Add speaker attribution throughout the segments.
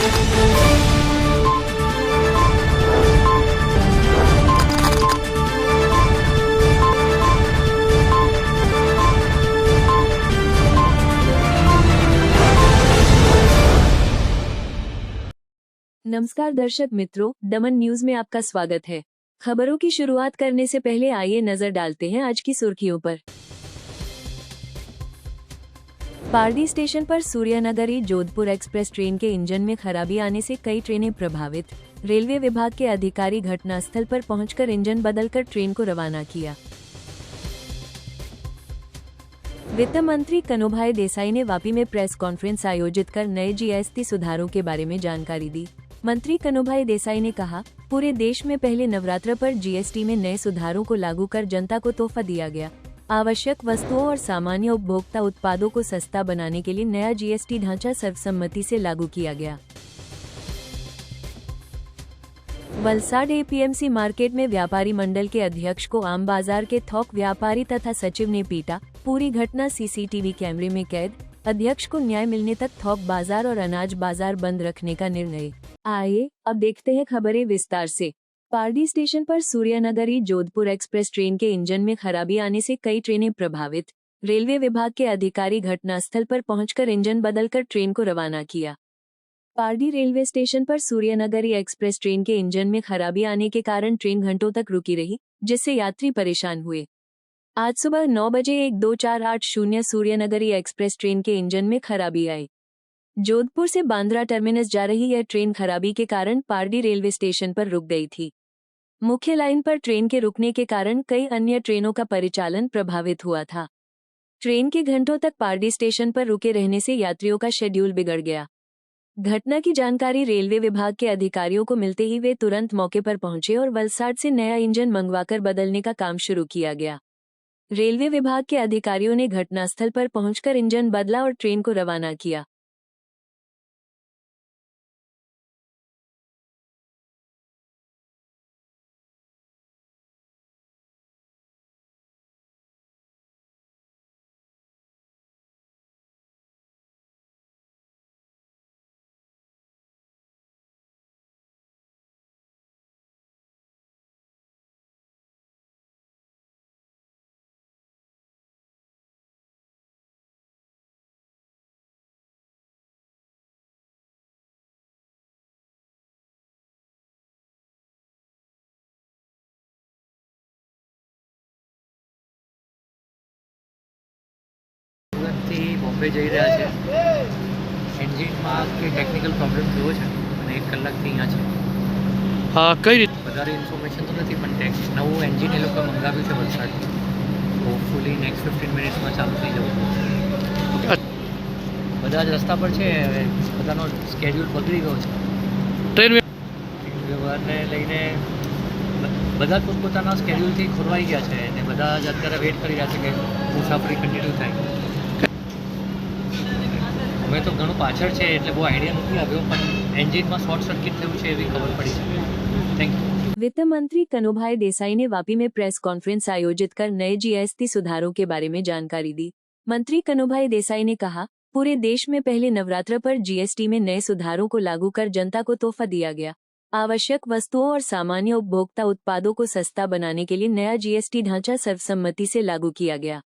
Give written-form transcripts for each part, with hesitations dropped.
Speaker 1: नमस्कार दर्शक मित्रों, दमन न्यूज में आपका स्वागत है। खबरों की शुरुआत करने से पहले आइए नजर डालते हैं आज की सुर्खियों पर। पारडी स्टेशन पर सूर्यनगरी जोधपुर एक्सप्रेस ट्रेन के इंजन में खराबी आने से कई ट्रेनें प्रभावित। रेलवे विभाग के अधिकारी घटनास्थल पर पहुंचकर इंजन बदलकर ट्रेन को रवाना किया। वित्त मंत्री कनुभाई देसाई ने वापी में प्रेस कॉन्फ्रेंस आयोजित कर नए जीएसटी सुधारों के बारे में जानकारी दी। मंत्री कनुभाई देसाई ने कहा, पूरे देश में पहले नवरात्र पर जीएसटी में नए सुधारों को लागू कर जनता को तोहफा दिया गया। आवश्यक वस्तुओं और सामान्य उपभोक्ता उत्पादों को सस्ता बनाने के लिए नया जीएसटी ढांचा सर्वसम्मति से लागू किया गया। वलसाड एपीएमसी मार्केट में व्यापारी मंडल के अध्यक्ष को आम बाजार के थोक व्यापारी तथा सचिव ने पीटा। पूरी घटना सीसीटीवी कैमरे में कैद। अध्यक्ष को न्याय मिलने तक थोक बाजार और अनाज बाजार बंद रखने का निर्णय। आइए अब देखते हैं खबरें विस्तार से। पारडी स्टेशन पर सूर्यनगरी जोधपुर एक्सप्रेस ट्रेन के इंजन में खराबी आने से कई ट्रेनें प्रभावित। रेलवे विभाग के अधिकारी घटनास्थल पर पहुंचकर इंजन बदलकर ट्रेन को रवाना किया। पारडी रेलवे स्टेशन पर सूर्यनगरी एक्सप्रेस ट्रेन के इंजन में खराबी आने के कारण ट्रेन घंटों तक रुकी रही, जिससे यात्री परेशान हुए। आज सुबह 9 बजे 1248 सूर्यनगरी एक्सप्रेस ट्रेन के इंजन में खराबी आई। जोधपुर से बांद्रा टर्मिनस जा रही यह ट्रेन खराबी के कारण पारडी रेलवे स्टेशन पर रुक गई थी। मुख्य लाइन पर ट्रेन के रुकने के कारण कई अन्य ट्रेनों का परिचालन प्रभावित हुआ था। ट्रेन के घंटों तक पारडी स्टेशन पर रुके रहने से यात्रियों का शेड्यूल बिगड़ गया। घटना की जानकारी रेलवे विभाग के अधिकारियों को मिलते ही वे तुरंत मौके पर पहुंचे और वलसाड से नया इंजन मंगवाकर बदलने का काम शुरू किया गया। रेलवे विभाग के अधिकारियों ने घटनास्थल पर पहुंचकर इंजन बदला और ट्रेन को रवाना किया।
Speaker 2: થી બોમ્બે જઈ રહ્યા છે। એન્જિનમાં કે ટેકનિકલ પ્રોબ્લેમ થયો છે અને 1 કલાકથી અહીંયા છે।
Speaker 3: કઈ રીતે
Speaker 2: વધારે ઇન્ફોર્મેશન તો નથી, પણ નવું એન્જિન એ લોકોએ મંગાવ્યું છે વલસાડથી। હોપફુલી નેક્સ્ટ 15 મિનિટ્સમાં ચાલુ થઈ જવું। બધા જ રસ્તા પર છે, બધાનો સ્કેડ્યુલ બગડી ગયો છે।
Speaker 3: ટ્રેન
Speaker 2: વ્યવહારને લઈને બધા જ પોતપોતાના સ્કેડ્યુલથી ખોરવાઈ ગયા છે અને બધા જ અત્યારે વેઇટ કરી રહ્યા છે કે મુસાફરી કન્ટિન્યુ થાય। અમે તો ઘણું પાછળ છે એટલે બહુ આઈડિયા નથી આવ્યો, પણ એન્જિનમાં શોર્ટ સર્કિટ થયું છે એવી ખબર પડી છે। Thank you.
Speaker 1: वित्त मंत्री कनुभाई देसाई ने वापी में प्रेस कॉन्फ्रेंस आयोजित कर नए जीएसटी सुधारों के बारे में जानकारी दी। मंत्री कनुभाई देसाई ने कहा, पूरे देश में पहले नवरात्र पर जीएसटी में नए सुधारों को लागू कर जनता को तोहफा दिया गया। आवश्यक वस्तुओं और सामान्य उपभोक्ता उत्पादों को सस्ता बनाने के लिए नया जीएसटी ढांचा सर्वसम्मति से लागू किया गया।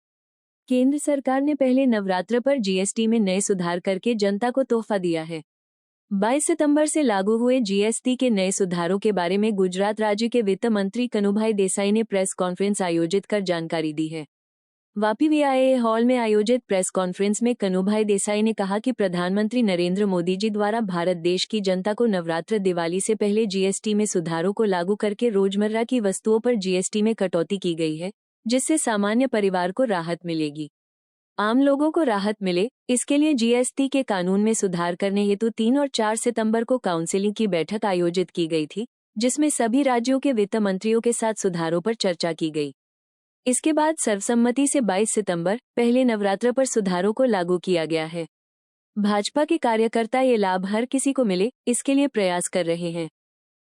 Speaker 1: केंद्र सरकार ने पहले नवरात्र पर जीएसटी में नए सुधार करके जनता को तोहफा दिया है। 22 सितंबर से लागू हुए जीएसटी के नए सुधारों के बारे में गुजरात राज्य के वित्त मंत्री कनुभाई देसाई ने प्रेस कॉन्फ्रेंस आयोजित कर जानकारी दी है। वापी वीआईए हॉल में आयोजित प्रेस कॉन्फ्रेंस में कनुभाई देसाई ने कहा कि प्रधानमंत्री नरेंद्र मोदी जी द्वारा भारत देश की जनता को नवरात्र दिवाली से पहले जीएसटी में सुधारों को लागू करके रोजमर्रा की वस्तुओं पर जीएसटी में कटौती की गई है, जिससे सामान्य परिवार को राहत मिलेगी। आम लोगों को राहत मिले, इसके लिए जीएसटी के कानून में सुधार करने हेतु 3 और 4 सितंबर को काउंसिलिंग की बैठक आयोजित की गई थी, जिसमें सभी राज्यों के वित्त मंत्रियों के साथ सुधारों पर चर्चा की गई। इसके बाद सर्वसम्मति से 22 सितंबर पहले नवरात्र पर सुधारों को लागू किया गया है। भाजपा के कार्यकर्ता ये लाभ हर किसी को मिले, इसके लिए प्रयास कर रहे हैं।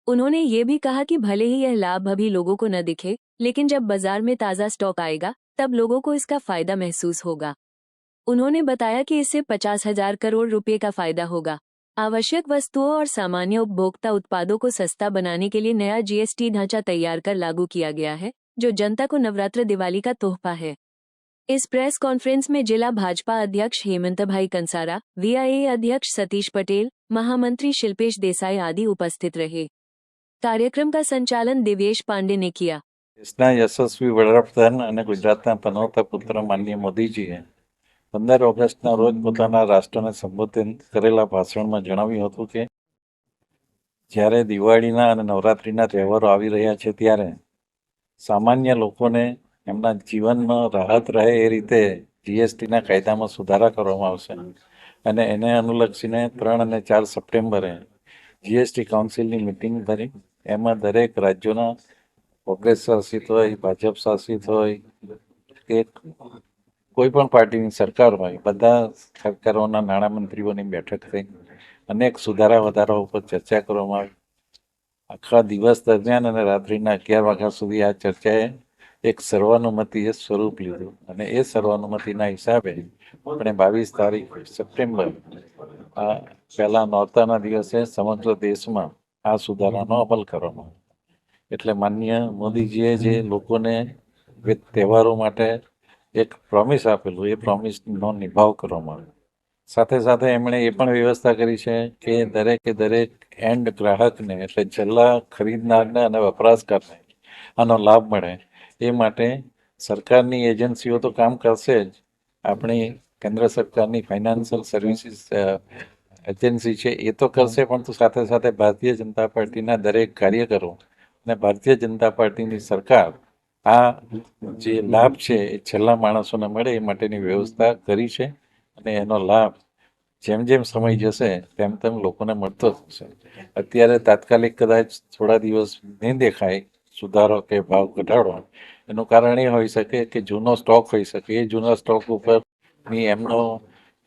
Speaker 1: उन्होंने ये भी कहा कि भले ही यह लाभ अभी लोगों को न दिखे, लेकिन जब बाजार में ताज़ा स्टॉक आएगा तब लोगों को इसका फायदा महसूस होगा। उन्होंने बताया कि इससे 50,000 करोड़ रुपए का फायदा होगा। आवश्यक वस्तुओं और सामान्य उपभोक्ता उत्पादों को सस्ता बनाने के लिए नया जीएसटी ढांचा तैयार कर लागू किया गया है, जो जनता को नवरात्र दिवाली का तोहफा है। इस प्रेस कॉन्फ्रेंस में जिला भाजपा अध्यक्ष हेमंत भाई कंसारा, वीआईए अध्यक्ष सतीश पटेल, महामंत्री शिल्पेश देसाई आदि उपस्थित रहे। कार्यक्रम का संचालन दिव्येश पांडे ने किया।
Speaker 4: દેશના યશસ્વી વડાપ્રધાન અને ગુજરાતના પનોતા પુત્ર માનનીય મોદીજીએ 15 ઓગસ્ટના રોજ પોતાના રાષ્ટ્રને સંબોધન કરેલા ભાષણમાં જણાવ્યું હતું કે જ્યારે દિવાળીના અને નવરાત્રિના તહેવારો આવી રહ્યા છે ત્યારે સામાન્ય લોકોને એમના જીવનમાં રાહત રહે એ રીતે જીએસટીના કાયદામાં સુધારા કરવામાં આવશે અને એને અનુલક્ષીને 3 અને 4 સપ્ટેમ્બરે જીએસટી કાઉન્સિલની મિટિંગ ભરી એમાં દરેક રાજ્યોના કોંગ્રેસ શાસિત હોય, ભાજપ શાસિત હોય કે કોઈ પણ પાર્ટીની સરકાર હોય, બધા સરકારોના નાણામંત્રીઓની બેઠક થઈ અનેક સુધારા વધારા ઉપર ચર્ચા કરવામાં આવી. આખા દિવસ દરમિયાન અને રાત્રિના 11 વાગ્યા સુધી આ ચર્ચાએ એક સર્વાનુમતિએ સ્વરૂપ લીધું અને એ સર્વાનુમતિના હિસાબે આપણે 22 તારીખ સપ્ટેમ્બર આ પહેલા નોરતાના દિવસે સમગ્ર દેશમાં આ સુધારાનો અમલ કરવામાં આવ્યો. એટલે માનનીય મોદીજીએ જે લોકોને તહેવારો માટે એક પ્રોમિસ આપેલું એ પ્રોમિસનો નિભાવ કરવામાં આવ્યો. સાથે સાથે એમણે એ પણ વ્યવસ્થા કરી છે કે દરેક એન્ડ ગ્રાહકને એટલે છેલ્લા ખરીદનારને અને વપરાશકારને આનો લાભ મળે એ માટે સરકારની એજન્સીઓ તો કામ કરશે જ. આપણી કેન્દ્ર સરકારની ફાઇનાન્શિયલ સર્વિસીસ એજન્સી છે એ તો કરશે, પણ સાથે સાથે ભારતીય જનતા પાર્ટીના દરેક કાર્યકરો અને ભારતીય જનતા પાર્ટીની સરકાર આ જે લાભ છે એ છેલ્લા માણસોને મળે એ માટેની વ્યવસ્થા કરી છે અને એનો લાભ જેમ જેમ સમય જશે તેમ તેમ લોકોને મળતો થશે. અત્યારે તાત્કાલિક કદાચ થોડા દિવસ નહીં દેખાય સુધારો કે ભાવ ઘટાડો, એનું કારણ એ હોઈ શકે કે જૂનો સ્ટોક હોઈ શકે. એ જૂના સ્ટોક ઉપરની એમનો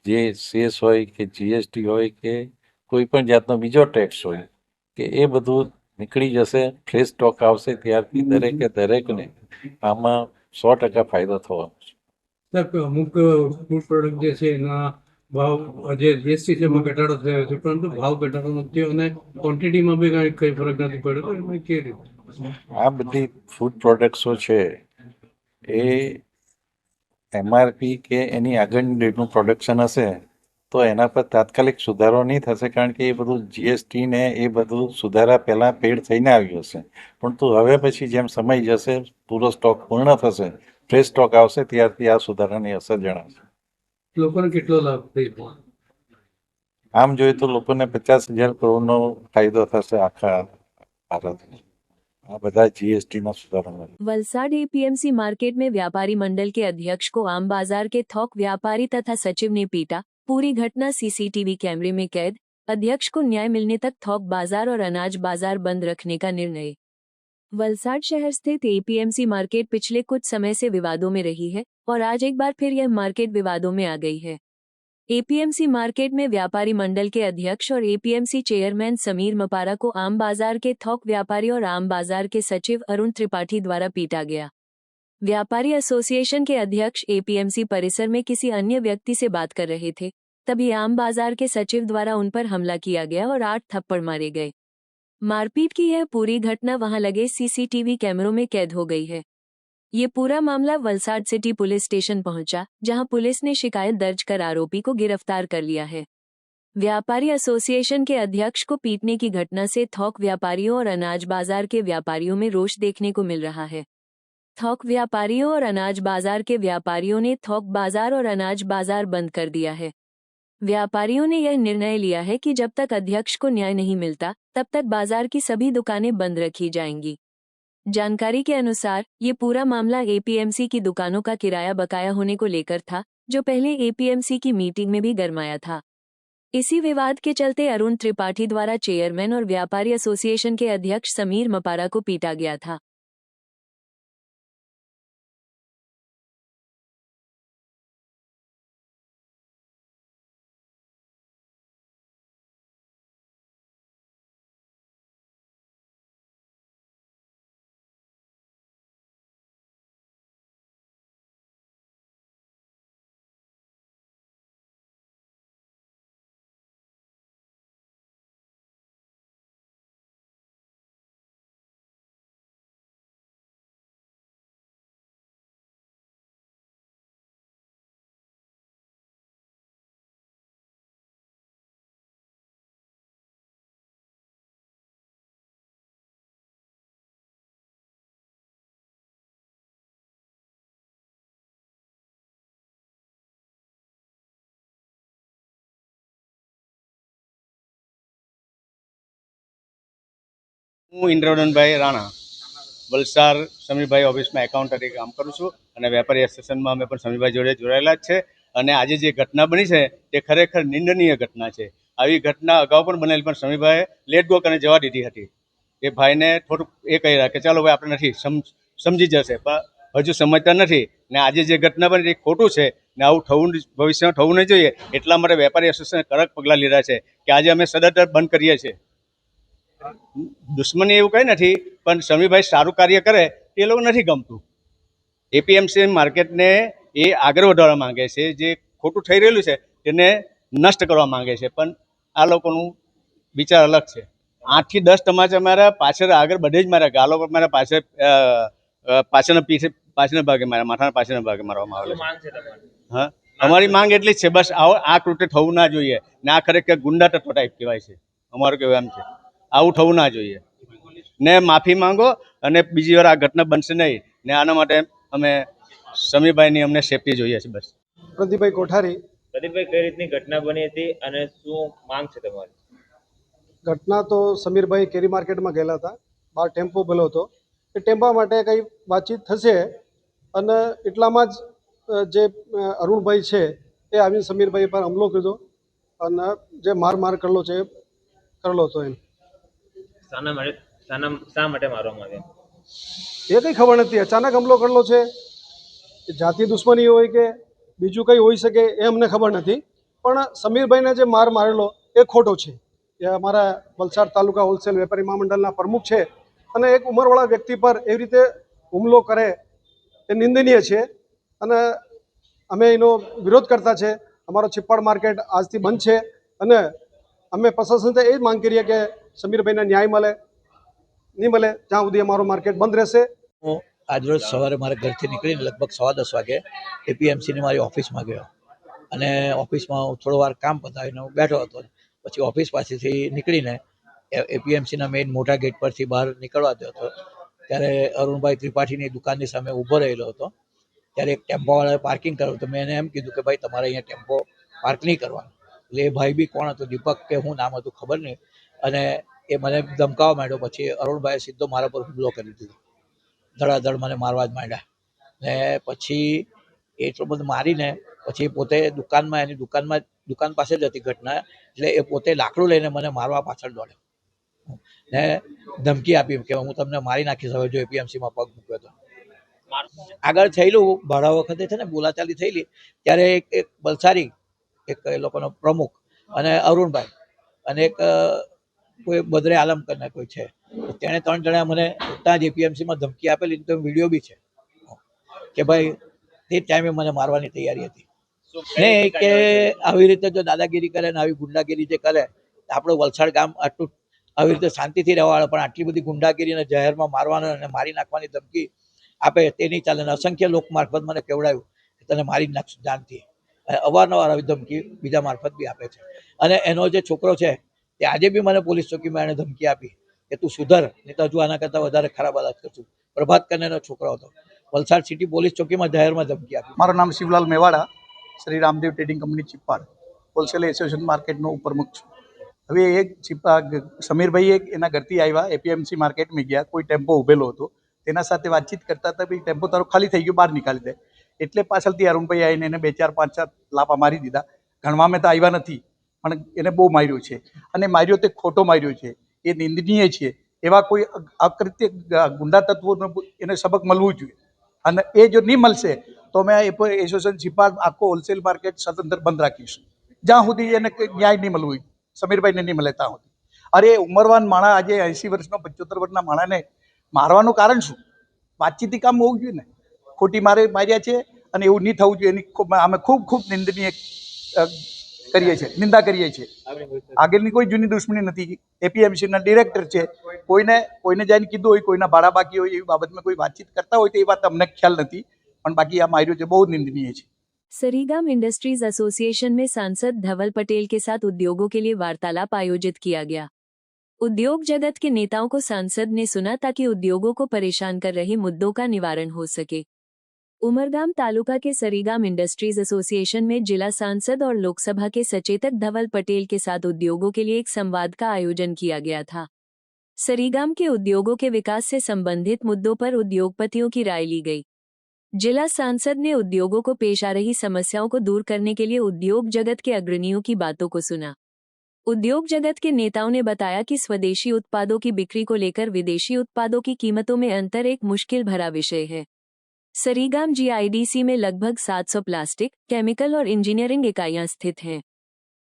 Speaker 4: જે સેસ હોય કે જીએસટી હોય કે કોઈ પણ જાતનો બીજો ટેક્સ હોય કે એ બધું નીકળી જશે. ફ્રેશ સ્ટોક આવશે ત્યારથી દરેકને આમાં 100% ફાયદો થવાનો છે.
Speaker 5: સાહેબ, અમુક ફૂડ પ્રોડક્ટ જે છે એના ભાવ જે જીએસટી છે એમાં ઘટાડો થયો છે, પરંતુ ભાવ ઘટાડો નથી થયો અને ક્વોન્ટિટીમાં બી કંઈ ફરક નથી પડ્યો. તો એમાં કેવી રીતે
Speaker 4: આ બધી ફૂડ પ્રોડક્ટ્સો છે એ એમઆરપી કે એની આગળની ડેટનું પ્રોડક્શન હશે તો એના પર તાત્કાલિક સુધારો નહીં થશે, કારણ કે એ બધું જીએસટી ને એ બધું સુધારા પહેલાં પેડ થઈને આવ્યું હશે. પરંતુ હવે પછી જેમ સમય જશે, પૂરો સ્ટોક પૂર્ણ થશે, ફ્રેશ સ્ટોક આવશે ત્યારથી આ સુધારાની અસર જણાશે.
Speaker 5: લોકોને કેટલો લાભ થઈ શકે?
Speaker 4: આમ જોઈએ તો લોકોને 50,000 કરોડનો ફાયદો થશે આખા ભારતમાં આ બધા जीएसटी सुधारा।
Speaker 1: वलसाड एपीएमसी मार्केट में व्यापारी मंडल के अध्यक्ष को आम बाजार के थोक व्यापारी तथा सचिव ने पीटा। पूरी घटना सीसीटीवी कैमरे में कैद। अध्यक्ष को न्याय मिलने तक थोक बाजार और अनाज बाजार बंद रखने का निर्णय। वलसाड शहर स्थित एपीएमसी मार्केट पिछले कुछ समय से विवादों में रही है और आज एक बार फिर यह मार्केट विवादों में आ गई है। एपीएमसी मार्केट में व्यापारी मंडल के अध्यक्ष और एपीएमसी चेयरमैन समीर मपारा को आम बाजार के थोक व्यापारी और आम बाजार के सचिव अरुण त्रिपाठी द्वारा पीटा गया। व्यापारी एसोसिएशन के अध्यक्ष एपीएमसी परिसर में किसी अन्य व्यक्ति से बात कर रहे थे, तभी आम बाजार के सचिव द्वारा उन पर हमला किया गया और 8 थप्पड़ मारे गए। मारपीट की यह पूरी घटना वहां लगे सीसीटीवी कैमरों में कैद हो गई है। ये पूरा मामला वलसाड सिटी पुलिस स्टेशन पहुंचा, जहां पुलिस ने शिकायत दर्ज कर आरोपी को गिरफ्तार कर लिया है। व्यापारी एसोसिएशन के अध्यक्ष को पीटने की घटना से थोक व्यापारियों और अनाज बाजार के व्यापारियों में रोष देखने को मिल रहा है। थोक व्यापारियों और अनाज बाजार के व्यापारियों ने थोक बाजार और अनाज बाजार बंद कर दिया है। व्यापारियों ने यह निर्णय लिया है कि जब तक अध्यक्ष को न्याय नहीं मिलता, तब तक बाजार की सभी दुकानें बंद रखी जाएंगी। जानकारी के अनुसार ये पूरा मामला एपीएमसी की दुकानों का किराया बकाया होने को लेकर था, जो पहले एपीएमसी की मीटिंग में भी गरमाया था। इसी विवाद के चलते अरुण त्रिपाठी द्वारा चेयरमैन और व्यापारी एसोसिएशन के अध्यक्ष समीर मपारा को पीटा गया था।
Speaker 6: હું ઇન્દ્રવદનભાઈ રાણા વલસાડ સમીરભાઈ ઓફિસમાં એકાઉન્ટ તરીકે કામ કરું છું અને વેપારી એસોસિએશનમાં અમે પણ સમીરભાઈ જોડે જોડાયેલા જ છે. અને આજે જે ઘટના બની છે તે ખરેખર નિંદનીય ઘટના છે. આવી ઘટના અગાઉ પણ બનેલી, પણ સમીરભાઈએ લેટ ગો કરીને જવા દીધી હતી. એ ભાઈને થોડુંક એ કહી રહ્યા કે ચાલો ભાઈ આપણે નથી સમજી જશે, પણ હજુ સમજતા નથી. ને આજે જે ઘટના બની તે ખોટું છે ને આવું થવું ભવિષ્યમાં થવું નહીં જોઈએ. એટલા માટે વેપારી એસોસિએશને કડક પગલાં લીધા છે કે આજે અમે સદંતર બંધ કરીએ છીએ. દુશ્મની એવું કંઈ નથી, પણ સમીરભાઈ સારું કાર્ય કરે એ લોકો નથી ગમતું. એપીએમસી માર્કેટને એ આગળ વધારવા માંગે છે, જે ખોટું થઈ રહેલું છે તેને નષ્ટ કરવા માંગે છે, પણ આ લોકોનું વિચાર અલગ છે. 8 થી 10 તમાચા મારા પાછળ આગળ બધે જ મારા, ગાલો પર મારા પાછળ પાછળના ભાગે મારા, માથાના પાછળના ભાગે મારવામાં આવેલા. હા, અમારી માંગ એટલી જ છે, બસ આ કૃત્ય થવું ના જોઈએ ને આ ખરેખર ગુંડા તત્વ ટાઈપ કહેવાય છે. અમારું કહેવું એમ છે, આવું થવું ના જોઈએ ને માફી માંગો અને બીજી વાર આ ઘટના બનશે નહીં. ને આના માટે અમે સમીરભાઈની અમને સેફટી જોઈએ છે. બસ.
Speaker 7: પ્રદીપભાઈ કોઠારી.
Speaker 8: પ્રદીપભાઈ, કઈ રીતની ઘટના બની હતી અને શું માંગ છે તમારી?
Speaker 7: ઘટના તો સમીરભાઈ કેરી માર્કેટમાં ગયેલા હતા, બહાર ટેમ્પો ભલો હતો. એ ટેમ્પા માટે કંઈ વાતચીત થશે અને એટલામાં જ જે અરુણભાઈ છે એ આવીને સમીરભાઈ પર હુમલો કર્યો અને જે માર કરેલો છે કરેલો હતો. એમ
Speaker 8: શા માટે મારવામાં આવ્યા
Speaker 7: એ કંઈ ખબર નથી. અચાનક હુમલો કરેલો છે, જાતિ દુશ્મની હોય કે બીજું કંઈ હોઈ શકે એ અમને ખબર નથી. પણ સમીરભાઈને જે મારેલો એ ખોટો છે. એ અમારા વલસાડ તાલુકા હોલસેલ વેપારી મહામંડળના પ્રમુખ છે અને એક ઉંમરવાળા વ્યક્તિ પર એવી રીતે હુમલો કરે એ નિંદનીય છે અને અમે એનો વિરોધ કરતા છે. અમારો ચિપ્પાડ માર્કેટ આજથી બંધ છે અને અમે પ્રશાસનથી એ જ માંગ કરીએ કે સમીરભાઈને ન્યાય મળે. નહીં મળે જ્યાં સુધી અમારું માર્કેટ બંધ રહેશે.
Speaker 9: હું આજરોજ સવારે મારા ઘરથી નીકળીને લગભગ 10:15 વાગે એપીએમસીની મારી ઓફિસમાં ગયો અને ઓફિસમાં હું થોડો વાર કામ પતાવીને હું બેઠો હતો. પછી ઓફિસ પાસેથી નીકળીને એપીએમસીના મેઇન મોટા ગેટ પરથી બહાર નીકળવા ગયો હતો ત્યારે અરુણભાઈ ત્રિપાઠીની દુકાનની સામે ઊભો રહેલો હતો. ત્યારે એક ટેમ્પોવાળાએ પાર્કિંગ કર્યું તો મેં એને એમ કીધું કે ભાઈ તમારે અહીંયા ટેમ્પો પાર્ક નહીં કરવાનો. એટલે એ ભાઈ બી કોણ હતો, દીપક કે હું નામ હતું ખબર નહીં, અને એ મને ધમકાવવા માંડ્યો. પછી અરુણભાઈએ સીધો મારા પર હુમલો કરી દીધો, ધડાધડ મને મારવા જ માંડ્યા. ને પછી એટલું બધું મારીને પછી પોતે એની દુકાન પાસે જ હતી ઘટના, એટલે એ પોતે લાકડું લઈને મને મારવા પાછળ દોડ્યો ને ધમકી આપી કે હું તમને મારી નાખીશ હવે જો એપીએમસીમાં પગ મૂક્યો તો. આગળ થયેલું ભાડા વખતે છે ને બોલાચાલી થયેલી ત્યારે એક બલસારી એક એ લોકોનો પ્રમુખ અને અરુણભાઈ અને એક કોઈ બદરે આલમ કરીને કોઈ છે, તેણે 3 જણા મને ત્યાં જ એપીએમસીમાં ધમકી આપેલી. તો વિડીયો બી છે કે ભાઈ તે ટાઈમે મને મારવાની તૈયારી હતી ને કે આવી રીતે જો દાદાગીરી કરે ને આવી ગુંડાગીરી જે કરે આપણું વલસાડ ગામ આટલું આવી રીતે શાંતિથી રહેવાવાળા, પણ આટલી બધી ગુંડાગીરીને જાહેરમાં મારવાનો અને મારી નાખવાની ધમકી આપે તે નહીં ચાલે. અસંખ્ય લોક મારફત મને કેવડાવ્યું કે તને મારી જ નાખશું જાણથી. અવારનવાર આવી ધમકી બીજા મારફત બી આપે છે. અને એનો જે છોકરો છે તે આજે બી મને પોલીસ ચોકીમાં એને ધમકી આપી કે તું સુધર નહીં તો હજુ આના કરતાં વધારે ખરાબ હાલત કરશું. પ્રભાત કન્યાનો છોકરો હતો, વલસાડ સિટી પોલીસ ચોકીમાં જાહેરમાં ધમકી આપી.
Speaker 10: મારું નામ શિવલાલ મેવાડા, શ્રી રામદેવ ટ્રેડિંગ કંપની ચિપ્પાડ હોલસેલ એસોસિએશન માર્કેટનો ઉપપ્રમુખ છું. હવે એક સમીરભાઈ એના ઘરથી આવ્યા, એપીએમસી માર્કેટમાં ગયા, કોઈ ટેમ્પો ઉભેલો હતો, તેના સાથે વાતચીત કરતા હતા. ભાઈ ટેમ્પો તારો ખાલી થઈ ગયો, બહાર નીકાળી દે. એટલે પાછળથી અરુણભાઈ આવીને એને 2, 4, 5, 7 લાપા મારી દીધા. ગણવામાં તો આવ્યા નથી પણ એને બહુ માર્યો છે અને માર્યો તે ખોટો માર્યો છે, એ નિંદનીય છે. એવા કોઈ અકૃત્ય ગુંડા તત્વોને એને સબક મળવું જોઈએ અને એ જો નહીં મળશે તો અમે એસોસિએશન ચિપ્પાડ આખો હોલસેલ માર્કેટ સ્વતંત્ર બંધ રાખીશું જ્યાં સુધી એને ન્યાય નહીં મળવું, સમીરભાઈને નહીં મળે ત્યાં સુધી. અરે ઉંમરવાન માણા આજે 80 વર્ષનો 75 વર્ષના માણાને મારવાનું કારણ શું? વાતચીતી કામ હોવું જોઈએ ને. ખોટી માર્યા છે અને એવું નહીં થવું જોઈએ. એની અમે ખૂબ નિંદનીય કરીએ છીએ, નિંદા કરીએ છીએ. આગળની કોઈ જૂની દુશ્મની નથી. એપીએમસીના ડિરેક્ટર છે, કોઈને જઈને કીધું હોય, કોઈના ભાડા બાકી હોય એવી બાબતમાં કોઈ વાતચીત કરતા હોય તો એ વાત અમને ખ્યાલ નથી, પણ બાકી આ માર્યો છે બહુ निंदनीय है।
Speaker 1: सरीगाम इंडस्ट्रीज एसोसिएशन में सांसद धवल पटेल के साथ उद्योगों के लिए वार्तालाप आयोजित किया गया। उद्योग जगत के नेताओं को सांसद ने सुना ताकि उद्योगों को परेशान कर रहे मुद्दों का निवारण हो सके। उमरगाम तालुका के सरीगाम इंडस्ट्रीज एसोसिएशन में जिला सांसद और लोकसभा के सचेतक धवल पटेल के साथ उद्योगों के लिए एक संवाद का आयोजन किया गया था। सरीगाम के उद्योगों के विकास से संबंधित मुद्दों पर उद्योगपतियों की राय ली गई। जिला सांसद ने उद्योगों को पेश आ रही समस्याओं को दूर करने के लिए उद्योग जगत के अग्रणियों की बातों को सुना। उद्योग जगत के नेताओं ने बताया कि स्वदेशी उत्पादों की बिक्री को लेकर विदेशी उत्पादों की कीमतों में अंतर एक मुश्किल भरा विषय है। सरीगाम जीआईडीसी में लगभग 700 प्लास्टिक, केमिकल और इंजीनियरिंग इकाइयां स्थित हैं।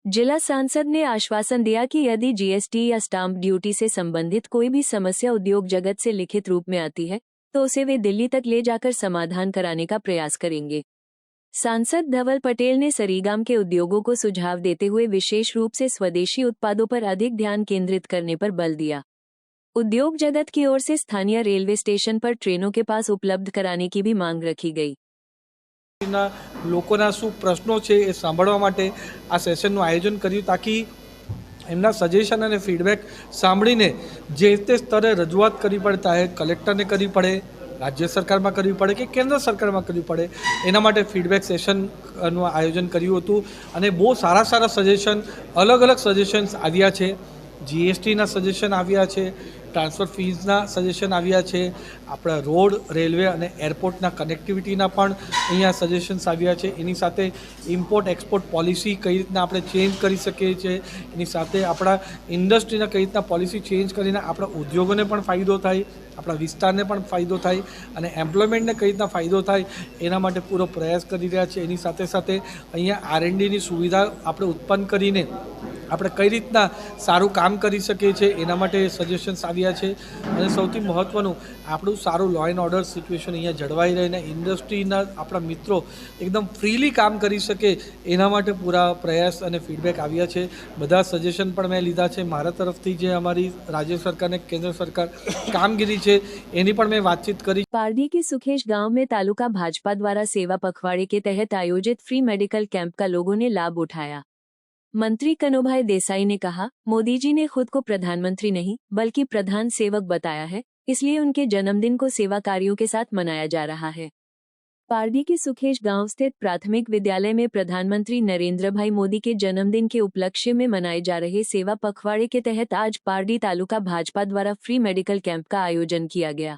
Speaker 1: जिला सांसद ने आश्वासन दिया कि यदि जीएसटी या स्टाम्प ड्यूटी से संबंधित कोई भी समस्या उद्योग जगत से लिखित रूप में आती है तो उसे वे दिल्ली तक ले जाकर समाधान कराने का प्रयास करेंगे। सांसद धवल पटेल ने सरीगाम के उद्योगों को सुझाव देते हुए विशेष रूप से स्वदेशी उत्पादों पर अधिक ध्यान केंद्रित करने पर बल दिया। उद्योग जगत की ओर से स्थानीय रेलवे स्टेशन पर ट्रेनों के पास उपलब्ध कराने की भी मांग रखी गई।
Speaker 11: लोकोना શું પ્રશ્નો છે એ સાંભળવા માટે આ સેશનનું આયોજન કર્યું તાકી એમના સજેશન અને ફીડબેક સાંભળીને જે તે સ્તરે રજૂઆત કરવી પડે, ચાહે કલેક્ટરને કરવી પડે, રાજ્ય સરકારમાં કરવી પડે કે કેન્દ્ર સરકારમાં કરવી પડે, એના માટે ફીડબેક સેશનનું આયોજન કર્યું હતું અને બહુ સારા સારા સજેશન, અલગ અલગ સજેશન્સ આવ્યા છે। જીએસટીના સજેશન આવ્યા છે, ટ્રાન્સફર ફીઝના સજેશન આવ્યા છે, આપણા રોડ, રેલવે અને એરપોર્ટના કનેક્ટિવિટીના પણ અહીંયા સજેશન્સ આવ્યા છે। એની સાથે ઇમ્પોર્ટ એક્સપોર્ટ પોલિસી કઈ રીતના આપણે ચેન્જ કરી શકીએ છીએ, એની સાથે આપણા ઇન્ડસ્ટ્રીના કઈ રીતના પોલિસી ચેન્જ કરીને આપણા ઉદ્યોગોને પણ ફાયદો થાય, આપણા વિસ્તારને પણ ફાયદો થાય અને એમ્પ્લોયમેન્ટને કઈ રીતના ફાયદો થાય એના માટે પૂરો પ્રયાસ કરી રહ્યા છે। એની સાથે સાથે અહીંયા R&Dની સુવિધા આપણે ઉત્પન્ન કરીને આપણે કઈ રીતના સારું કામ કરી શકીએ છીએ એના માટે સજેશન્સ આવ્યા છે અને સૌથી મહત્ત્વનું આપણું સારું લો એન્ડ ઓર્ડર સિચ્યુએશન અહીંયા જળવાઈ રહીને ઇન્ડસ્ટ્રીના આપણા મિત્રો એકદમ ફ્રીલી કામ કરી શકે એના માટે પૂરા પ્રયાસ અને ફીડબેક આવ્યા છે। બધા સજેશન પણ મેં લીધા છે। મારા તરફથી જે અમારી રાજ્ય સરકાર અને કેન્દ્ર સરકાર કામગીરી છે એની પણ મેં વાતચીત કરી।
Speaker 1: पारडी के सुखेश गांव में तालुका भाजपा द्वारा सेवा पखवाड़े के तहत आयोजित फ्री मेडिकल कैंप का लोगों ने लाभ उठाया। मंत्री कनुभाई देसाई ने कहा, मोदी जी ने खुद को प्रधानमंत्री नहीं बल्कि प्रधान सेवक बताया है, इसलिए उनके जन्मदिन को सेवा कार्यों के साथ मनाया जा रहा है। पारडी के सुखेश गांव स्थित प्राथमिक विद्यालय में प्रधानमंत्री नरेंद्र भाई मोदी के जन्मदिन के उपलक्ष्य में मनाए जा रहे सेवा पखवाड़े के तहत आज पारडी तालुका भाजपा द्वारा फ्री मेडिकल कैंप का आयोजन किया गया।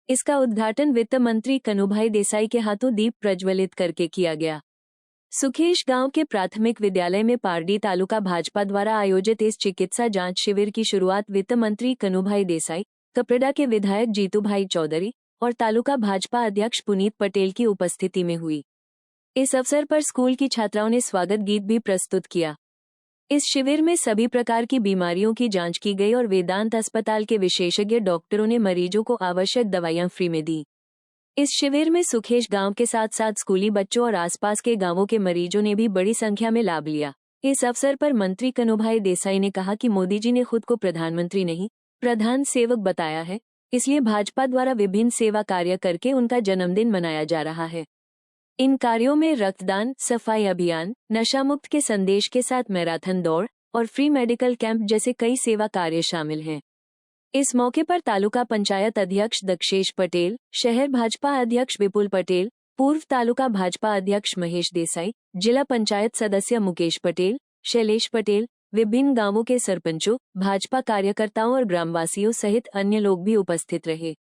Speaker 1: इसका उद्घाटन वित्त मंत्री कनुभाई देसाई के हाथों दीप प्रज्वलित करके किया गया। सुखेश गांव के प्राथमिक विद्यालय में पारडी तालुका भाजपा द्वारा आयोजित इस चिकित्सा जांच शिविर की शुरुआत वित्त मंत्री कनुभाई देसाई, कपरेडा के विधायक जीतूभाई चौधरी और तालुका भाजपा अध्यक्ष पुनीत पटेल की उपस्थिति में हुई। इस अवसर पर स्कूल की छात्राओं ने स्वागत गीत भी प्रस्तुत किया। इस शिविर में सभी प्रकार की बीमारियों की जांच की गई और वेदांत अस्पताल के विशेषज्ञ डॉक्टरों ने मरीजों को आवश्यक दवाइयां फ्री में दी। इस शिविर में सुखेश गांव के साथ साथ स्कूली बच्चों और आसपास के गांवों के मरीजों ने भी बड़ी संख्या में लाभ लिया। इस अवसर पर मंत्री कनुभाई देसाई ने कहा कि मोदी जी ने खुद को प्रधानमंत्री नहीं प्रधान सेवक बताया है, इसलिए भाजपा द्वारा विभिन्न सेवा कार्य करके उनका जन्मदिन मनाया जा रहा है। इन कार्यों में रक्तदान, सफाई अभियान, नशा मुक्त के संदेश के साथ मैराथन दौड़ और फ्री मेडिकल कैंप जैसे कई सेवा कार्य शामिल हैं। इस मौके पर तालुका पंचायत अध्यक्ष दक्षेश पटेल, शहर भाजपा अध्यक्ष विपुल पटेल, पूर्व तालुका भाजपा अध्यक्ष महेश देसाई, जिला पंचायत सदस्य मुकेश पटेल, शैलेश पटेल, विभिन्न गांवों के सरपंचों, भाजपा कार्यकर्ताओं और ग्रामवासियों सहित अन्य लोग भी उपस्थित रहे।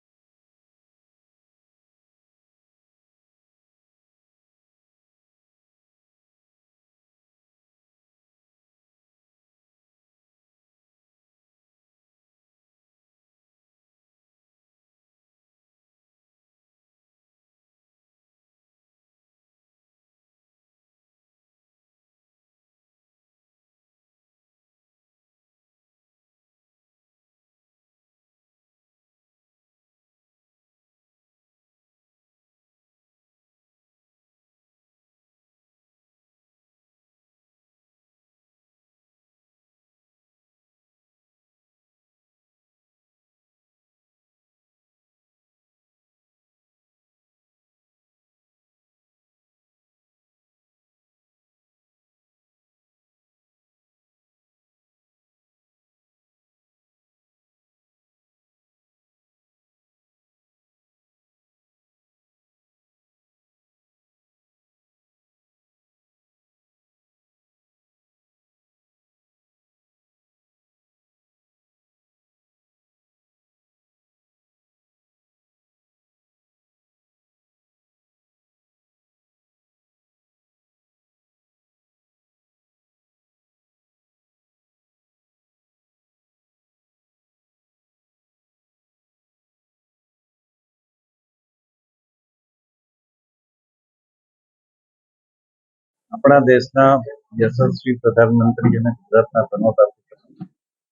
Speaker 4: આપણા દેશના યશસ્વી પ્રધાનમંત્રી અને ગુજરાતના પનોતા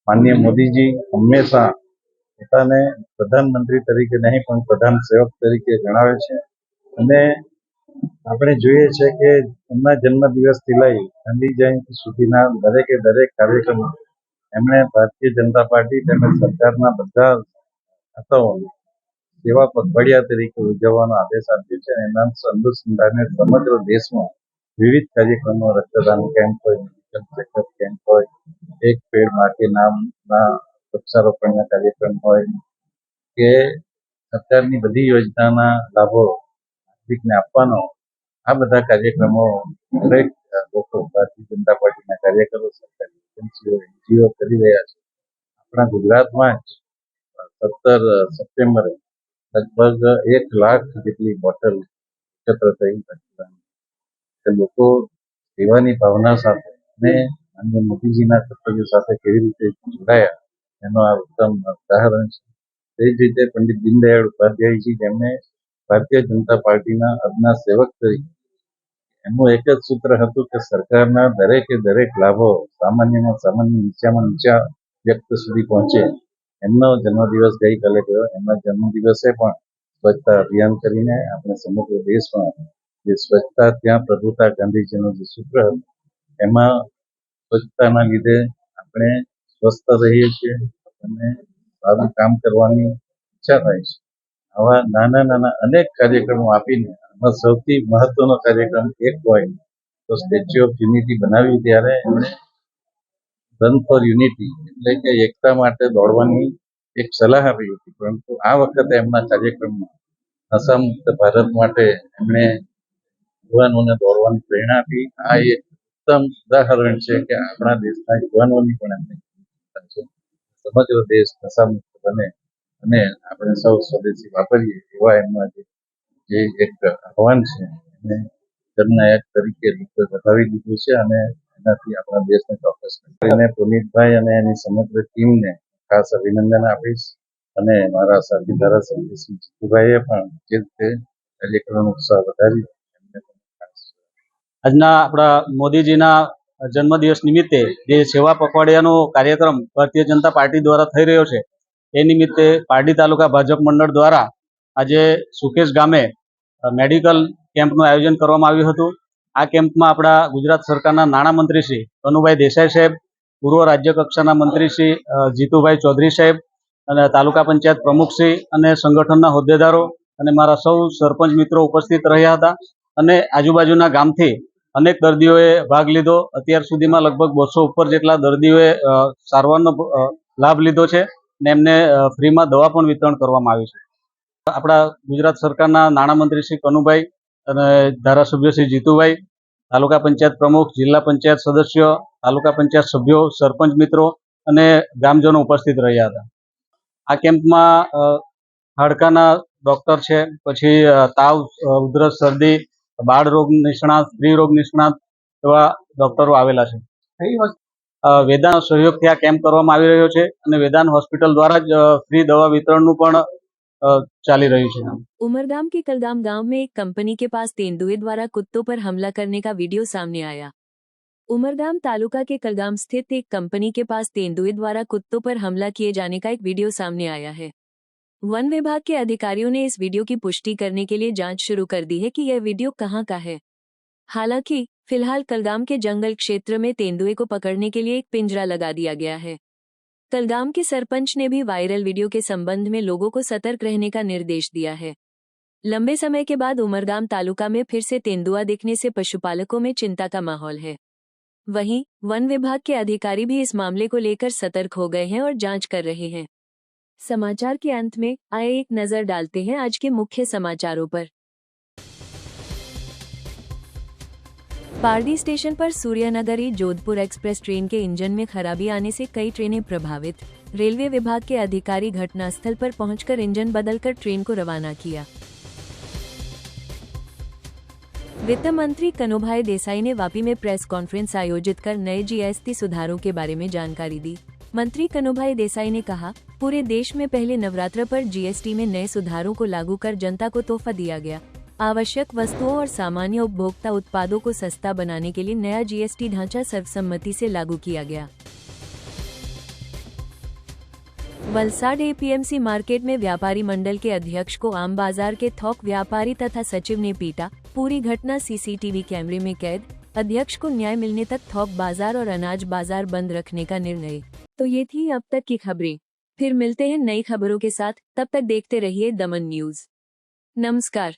Speaker 4: માનનીય મોદીજી હંમેશા પોતાને પ્રધાનમંત્રી તરીકે નહીં પણ પ્રધાન સેવક તરીકે ગણાવે છે અને આપણે જોઈએ છે કે એમના જન્મદિવસથી લઈ ગાંધી જયંતિ સુધીના દરેકે દરેક કાર્યક્રમો એમણે ભારતીય જનતા પાર્ટી તેમજ સરકારના બધા ખાતાઓને સેવા પખવાડિયા તરીકે ઉજવવાનો આદેશ આપ્યો છે અને એના અનુસંધાને સમગ્ર દેશમાં વિવિધ કાર્યક્રમો, રક્તદાન કેમ્પ હોય, મેડિકલ ચેકઅપ કેમ્પ હોય, એક પેડ માં કે નામના વૃક્ષારોપણના કાર્યક્રમ હોય કે સરકારની બધી યોજનાના લાભો નાગરિકને આપવાનો, આ બધા કાર્યક્રમો દરેક લોકો ભારતીય જનતા પાર્ટીના કાર્યકરો, સરકારી એજન્સીઓ, NGO કરી રહ્યા છે. આપણા ગુજરાતમાં જ 17 સપ્ટેમ્બરે લગભગ 1 લાખ જેટલી બોટલ એકત્ર થઈ લોકો સેવાની ભાવના સાથે અને માનનીય મોદીજીના કર્તવ્ય સાથે કેવી રીતે જોડાયા એનો આ ઉત્તમ ઉદાહરણ છે. તે જ રીતે પંડિત દીનદયાળ ઉપાધ્યાયજી, જેમને ભારતીય જનતા પાર્ટીના અદના સેવક તરીકે એમનું એક જ સૂત્ર હતું કે સરકારના દરેકે દરેક લાભો સામાન્યમાં સામાન્ય, નીચામાં નીચા વ્યક્તિ સુધી પહોંચે. એમનો જન્મદિવસ ગઈકાલે ગયો. એમના જન્મદિવસે પણ સ્વચ્છતા અભિયાન કરીને આપણે સમગ્ર દેશમાં જે સ્વચ્છતા ત્યાં પ્રભુતા ગાંધીજીનું જે સૂત્ર હતું એમાં સ્વચ્છતાના લીધે આપણે સ્વસ્થ રહીએ છીએ અને સારું કામ કરવાની ઈચ્છા થાય છે. આવા નાના નાના અનેક કાર્યક્રમો આપીને આમાં સૌથી મહત્વનો કાર્યક્રમ એક હોય તો સ્ટેચ્યુ ઓફ યુનિટી બનાવ્યું ત્યારે એમણે રન ફોર યુનિટી એટલે કે એકતા માટે દોડવાની એક સલાહ આપી હતી, પરંતુ આ વખતે એમના કાર્યક્રમમાં નશામુક્ત ભારત માટે એમણે યુવાનોને દોડવાની પ્રેરણા આપી. આ એક ઉત્તમ ઉદાહરણ છે કે આપણા દેશના યુવાનોની પણ એમને સમગ્ર દેશ નશામુક્ત બને અને આપણે સૌ સ્વદેશી વાપરીએ એવા એમના જે એક આહવાન છે એને જનનાયક તરીકે વધાવી દીધું છે અને એનાથી આપણા દેશને ચોક્કસ કરીને પુનિતભાઈ અને એની સમગ્ર ટીમને ખાસ અભિનંદન આપીશ અને મારા સાથી ધારાસભ્ય શ્રી જીતુભાઈએ પણ જે રીતે કાર્યક્રમનો ઉત્સાહ વધાર્યો.
Speaker 6: આજના આપણા મોદીજીના જન્મદિવસ નિમિત્તે જે સેવા પખવાડિયાનો કાર્યક્રમ ભારતીય જનતા પાર્ટી દ્વારા થઈ રહ્યો છે એ નિમિત્તે પારડી તાલુકા ભાજપ મંડળ દ્વારા આજે સુકેશ ગામે મેડિકલ કેમ્પનું આયોજન કરવામાં આવ્યું હતું. આ કેમ્પમાં આપણા ગુજરાત સરકારના નાણામંત્રી શ્રી કનુભાઈ દેસાઈ સાહેબ, પૂર્વ રાજ્ય કક્ષાના મંત્રી શ્રી જીતુભાઈ ચૌધરી સાહેબ અને તાલુકા પંચાયત પ્રમુખશ્રી અને સંગઠનના હોદ્દેદારો અને મારા સૌ સરપંચ મિત્રો ઉપસ્થિત રહ્યા હતા અને આજુબાજુના ગામથી અનેક દર્દીઓએ ભાગ લીધો. અત્યાર સુધીમાં લગભગ 200 ઉપર જેટલા દર્દીઓએ સારવારનો લાભ લીધો છે અને એમને ફ્રીમાં દવા પણ વિતરણ કરવામાં આવી છે. આપણા ગુજરાત સરકારના નાણામંત્રી શ્રી કનુભાઈ અને ધારાસભ્ય શ્રી જીતુભાઈ, તાલુકા પંચાયત પ્રમુખ, જિલ્લા પંચાયત સદસ્યો, તાલુકા પંચાયત સભ્યો, સરપંચ મિત્રો અને ગ્રામજનો ઉપસ્થિત રહ્યા હતા. આ કેમ્પમાં હાડકાના ડૉક્ટર છે, પછી તાવ, ઉધરસ, શરદી, બાળ રોગ નિષ્ણાત, સ્ત્રી રોગ નિષ્ણાત એવા ડૉક્ટરો આવેલા છે. વેદાંત સહયોગથી આ કેમ્પ કરવામાં આવી રહ્યો છે અને વેદાંત હોસ્પિટલ દ્વારા જ ફ્રી દવા વિતરણનું પણ ચાલી રહ્યું છે.
Speaker 1: उमरगाम के कलगाम गांव में एक कंपनी के पास तेंदुए द्वारा कुत्तों पर हमला करने का वीडियो सामने आया। उमरगाम तालुका के कलगाम स्थित एक कंपनी के पास तेंदुए द्वारा कुत्तों पर हमला किए जाने का एक वीडियो सामने आया है। वन विभाग के अधिकारियों ने इस वीडियो की पुष्टि करने के लिए जांच शुरू कर दी है कि यह वीडियो कहां का है। हालांकि फिलहाल कलगाम के जंगल क्षेत्र में तेंदुए को पकड़ने के लिए एक पिंजरा लगा दिया गया है। कलगाम के सरपंच ने भी वायरल वीडियो के संबंध में लोगों को सतर्क रहने का निर्देश दिया है। लंबे समय के बाद उमरगाम तालुका में फिर से तेंदुआ दिखने से पशुपालकों में चिंता का माहौल है। वहीं वन विभाग के अधिकारी भी इस मामले को लेकर सतर्क हो गए हैं और जांच कर रहे हैं। समाचार के अंत में आए एक नजर डालते हैं आज के मुख्य समाचारों पर। पारडी स्टेशन पर सूर्यनगरी जोधपुर एक्सप्रेस ट्रेन के इंजन में खराबी आने से कई ट्रेनें प्रभावित। रेलवे विभाग के अधिकारी घटनास्थल पर पहुंचकर इंजन बदलकर ट्रेन को रवाना किया। वित्त मंत्री कनुभाई देसाई ने वापी में प्रेस कॉन्फ्रेंस आयोजित कर नए जीएसटी सुधारों के बारे में जानकारी दी। मंत्री कनुभाई देसाई ने कहा, पूरे देश में पहले नवरात्र पर जीएसटी में नए सुधारों को लागू कर जनता को तोहफा दिया गया। आवश्यक वस्तुओं और सामान्य उपभोक्ता उत्पादों को सस्ता बनाने के लिए नया जीएसटी ढांचा सर्वसम्मति से लागू किया गया। वलसाड एपीएमसी मार्केट में व्यापारी मंडल के अध्यक्ष को आम बाजार के थोक व्यापारी तथा सचिव ने पीटा। पूरी घटना सीसीटीवी कैमरे में कैद। अध्यक्ष को न्याय मिलने तक थोक बाजार और अनाज बाजार बंद रखने का निर्णय। तो ये थी अब तक की खबरें। फिर मिलते हैं नई खबरों के साथ, तब तक देखते रहिए दमन न्यूज। नमस्कार।